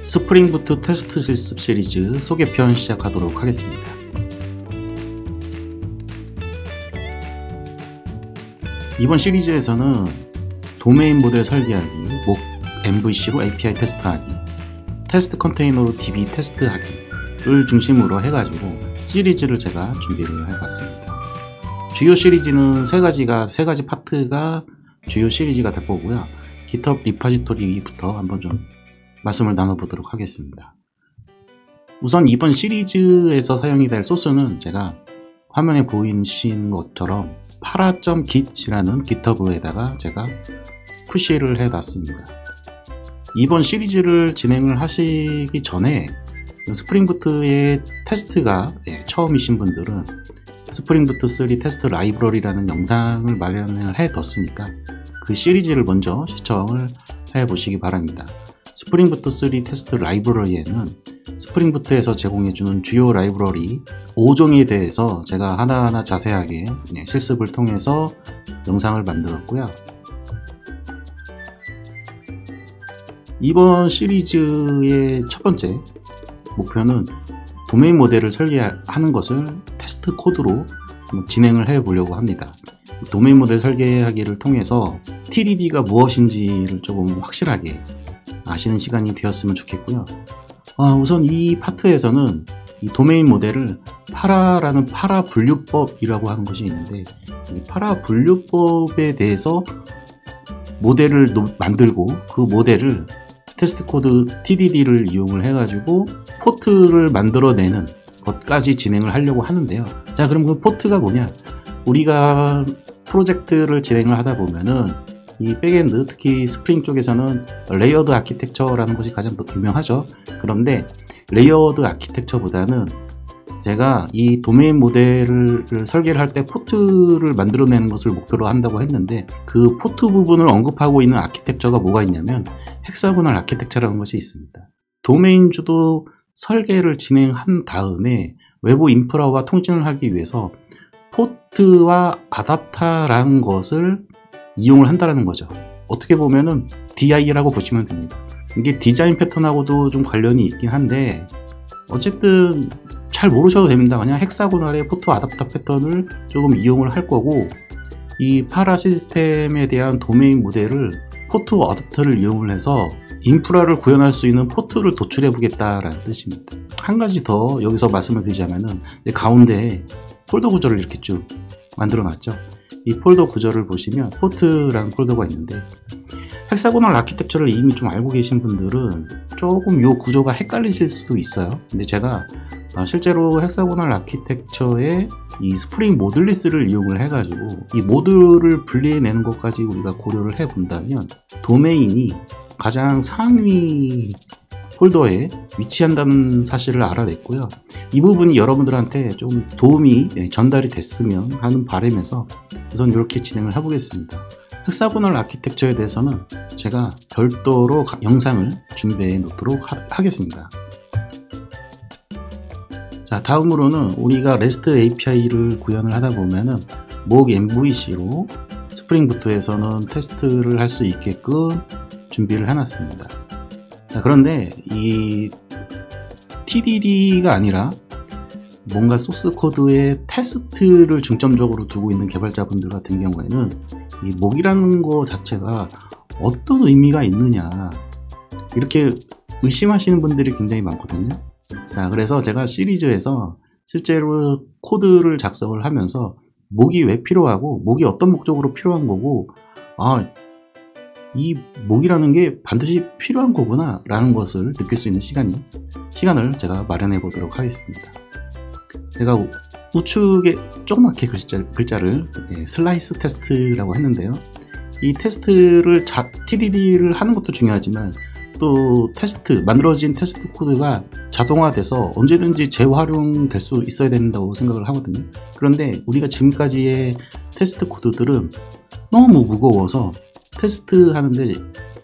스프링부트 테스트 실습 시리즈 소개편 시작하도록 하겠습니다. 이번 시리즈에서는 도메인 모델 설계하기, 목 MVC로 API 테스트하기, 테스트 컨테이너로 DB 테스트하기를 중심으로 해가지고 시리즈를 제가 준비를 해봤습니다. 주요 시리즈는 세 가지 파트가 주요 시리즈가 될 거고요. GitHub 리파지토리부터 한번 좀 말씀을 나눠보도록 하겠습니다. 우선 이번 시리즈에서 사용이 될 소스는 제가 화면에 보이시는 것처럼 para.git이라는 GitHub에다가 제가 푸시를 해놨습니다. 이번 시리즈를 진행을 하시기 전에 스프링부트의 테스트가 처음이신 분들은 스프링부트 3 테스트 라이브러리라는 영상을 마련을 해뒀으니까 그 시리즈를 먼저 시청을 해보시기 바랍니다. 스프링부트 3 테스트 라이브러리에는 스프링부트에서 제공해주는 주요 라이브러리 5종에 대해서 제가 하나하나 자세하게 실습을 통해서 영상을 만들었고요. 이번 시리즈의 첫 번째 목표는 도메인 모델을 설계하는 것을 테스트 코드로 진행을 해 보려고 합니다. 도메인 모델 설계하기를 통해서 TDD가 무엇인지를 조금 확실하게 아시는 시간이 되었으면 좋겠고요. 우선 이 파트에서는 이 도메인 모델을 파라라는 파라 분류법이라고 하는 것이 있는데, 이 파라 분류법에 대해서 모델을 만들고 그 모델을 테스트 코드 TDD를 이용을 해가지고 포트를 만들어내는 것까지 진행을 하려고 하는데요. 자, 그럼 그 포트가 뭐냐? 우리가 프로젝트를 진행을 하다 보면은 이 백엔드, 특히 스프링 쪽에서는 레이어드 아키텍처라는 것이 가장 유명하죠. 그런데 레이어드 아키텍처보다는 제가 이 도메인 모델을 설계를 할 때 포트를 만들어내는 것을 목표로 한다고 했는데, 그 포트 부분을 언급하고 있는 아키텍처가 뭐가 있냐면 헥사고널 아키텍처라는 것이 있습니다. 도메인 주도 설계를 진행한 다음에 외부 인프라와 통신을 하기 위해서 포트와 아답터라는 것을 이용을 한다는 거죠. 어떻게 보면은 DI라고 보시면 됩니다. 이게 디자인 패턴하고도 좀 관련이 있긴 한데 어쨌든 잘 모르셔도 됩니다. 그냥 헥사고널의 포트 아답터 패턴을 조금 이용을 할 거고, 이 파라 시스템에 대한 도메인 모델을 포트 아답터를 이용을 해서 인프라를 구현할 수 있는 포트를 도출해 보겠다라는 뜻입니다. 한 가지 더 여기서 말씀을 드리자면은 가운데 폴더 구조를 이렇게 쭉 만들어 놨죠. 이 폴더 구조를 보시면 포트라는 폴더가 있는데, 헥사고널 아키텍처를 이미 좀 알고 계신 분들은 조금 이 구조가 헷갈리실 수도 있어요. 근데 제가 실제로 헥사고널 아키텍처의 이 스프링 모듈리스를 이용을 해가지고 이 모듈을 분리해내는 것까지 우리가 고려를 해본다면 도메인이 가장 상위 폴더에 위치한다는 사실을 알아냈고요. 이 부분이 여러분들한테 좀 도움이 전달이 됐으면 하는 바람에서 우선 이렇게 진행을 해보겠습니다. 헥사고널 아키텍처에 대해서는 제가 별도로 영상을 준비해 놓도록 하겠습니다. 자, 다음으로는 우리가 REST API를 구현을 하다 보면은 목 MVC로 스프링부트에서는 테스트를 할 수 있게끔 준비를 해놨습니다. 자, 그런데 이 TDD가 아니라 뭔가 소스 코드의 테스트를 중점적으로 두고 있는 개발자분들 같은 경우에는 이 목이라는 거 자체가 어떤 의미가 있느냐 이렇게 의심하시는 분들이 굉장히 많거든요. 자, 그래서 제가 시리즈에서 실제로 코드를 작성을 하면서 목이 왜 필요하고 목이 어떤 목적으로 필요한 거고, 이 목이라는 게 반드시 필요한 거구나 라는 것을 느낄 수 있는 시간을 제가 마련해 보도록 하겠습니다. 제가 우측에 조그맣게 글자를 슬라이스 테스트라고 했는데요. 이 테스트를 TDD를 하는 것도 중요하지만 또 만들어진 테스트 코드가 자동화돼서 언제든지 재활용될 수 있어야 된다고 생각을 하거든요. 그런데 우리가 지금까지의 테스트 코드들은 너무 무거워서 테스트 하는데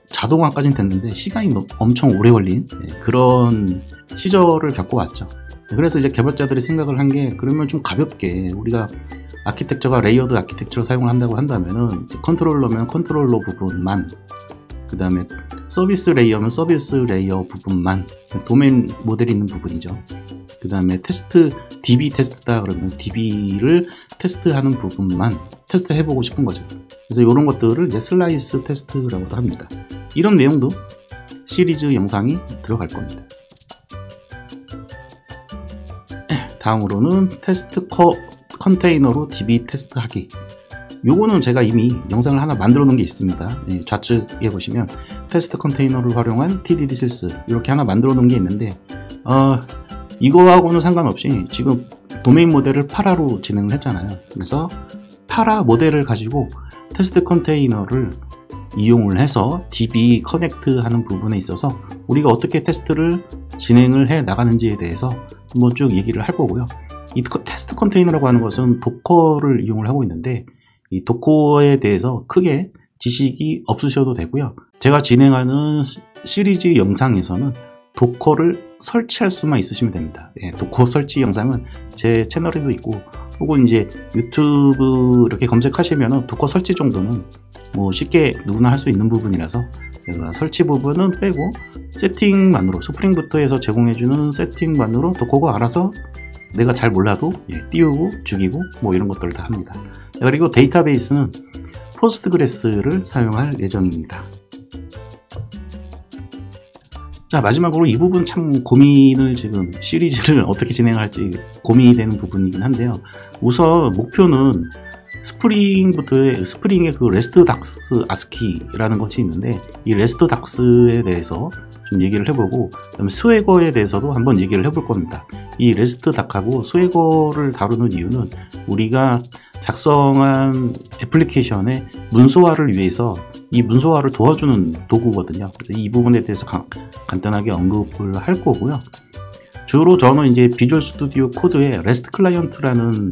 자동화까지는 됐는데 시간이 엄청 오래 걸린 그런 시절을 겪어왔죠. 그래서 이제 개발자들이 생각을 한 게, 그러면 좀 가볍게 우리가 아키텍처가 레이어드 아키텍처를 사용을 한다고 한다면은 컨트롤러면 컨트롤러 부분만 그 다음에 서비스 레이어는 서비스 레이어 부분만, 도메인 모델이 있는 부분이죠. 그 다음에 테스트, DB 테스트다 그러면 DB를 테스트하는 부분만 테스트 해보고 싶은 거죠. 그래서 이런 것들을 이제 슬라이스 테스트라고도 합니다. 이런 내용도 시리즈 영상이 들어갈 겁니다. 다음으로는 테스트 컨테이너로 DB 테스트하기. 요거는 제가 이미 영상을 하나 만들어 놓은 게 있습니다. 좌측에 보시면 테스트 컨테이너를 활용한 TDD 실습 이렇게 하나 만들어 놓은 게 있는데, 이거하고는 상관없이 지금 도메인 모델을 파라로 진행을 했잖아요. 그래서 파라 모델을 가지고 테스트 컨테이너를 이용을 해서 DB 커넥트 하는 부분에 있어서 우리가 어떻게 테스트를 진행을 해 나가는지에 대해서 한번 쭉 얘기를 할 거고요. 이 테스트 컨테이너라고 하는 것은 도커를 이용을 하고 있는데, 이 도커에 대해서 크게 지식이 없으셔도 되고요. 제가 진행하는 시리즈 영상에서는 도커를 설치할 수만 있으시면 됩니다. 도커 설치 영상은 제 채널에도 있고, 혹은 이제 유튜브 이렇게 검색하시면 도커 설치 정도는 뭐 쉽게 누구나 할 수 있는 부분이라서 제가 설치 부분은 빼고 세팅만으로, 스프링부터에서 제공해주는 세팅만으로 도커가 알아서 내가 잘 몰라도 띄우고 죽이고 뭐 이런 것들을 다 합니다. 그리고 데이터베이스는 포스트그레스를 사용할 예정입니다. 자, 마지막으로 이 부분 참 고민을, 지금 시리즈를 어떻게 진행할지 고민이 되는 부분이긴 한데요. 우선 목표는 스프링의 그 레스트 닥스 아스키라는 것이 있는데, 이 레스트 닥스에 대해서 좀 얘기를 해보고, 그다음에 스웨거에 대해서도 한번 얘기를 해볼 겁니다. 이 레스트 닥하고 스웨거를 다루는 이유는 우리가 작성한 애플리케이션의 문서화를 위해서 이 문서화를 도와주는 도구거든요. 그래서 이 부분에 대해서 간단하게 언급을 할 거고요. 주로 저는 이제 비주얼 스튜디오 코드에 레스트 클라이언트라는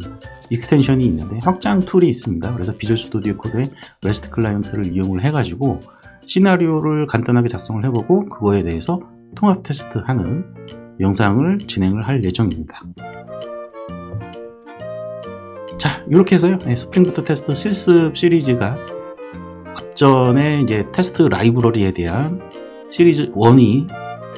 익스텐션이 있는데, 확장 툴이 있습니다. 그래서 비주얼 스튜디오 코드에 레스트 클라이언트를 이용을 해가지고 시나리오를 간단하게 작성을 해보고 그거에 대해서 통합 테스트하는 영상을 진행을 할 예정입니다. 자, 이렇게 해서요, 스프링부트 테스트 실습 시리즈가 앞전에 이제 테스트 라이브러리에 대한 시리즈 1이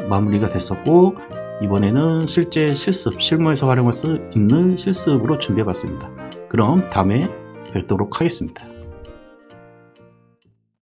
마무리가 됐었고, 이번에는 실제 실습, 실무에서 활용할 수 있는 실습으로 준비해 봤습니다. 그럼 다음에 뵙도록 하겠습니다.